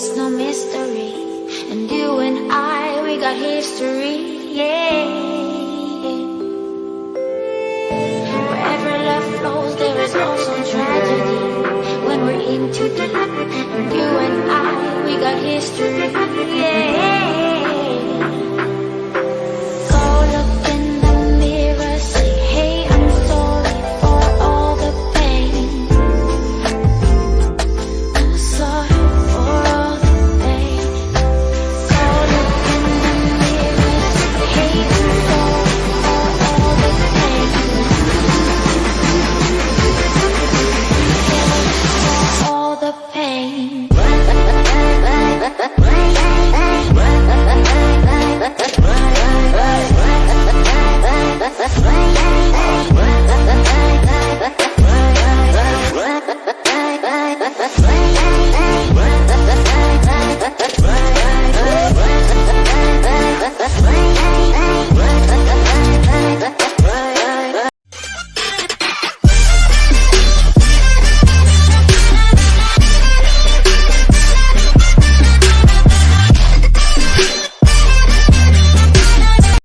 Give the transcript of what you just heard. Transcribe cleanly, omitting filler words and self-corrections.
it's no mystery. And you and I, we got history, yeah. Wherever love flows, there is also tragedy. When we're in too deep, and you and I, we got history, yeah.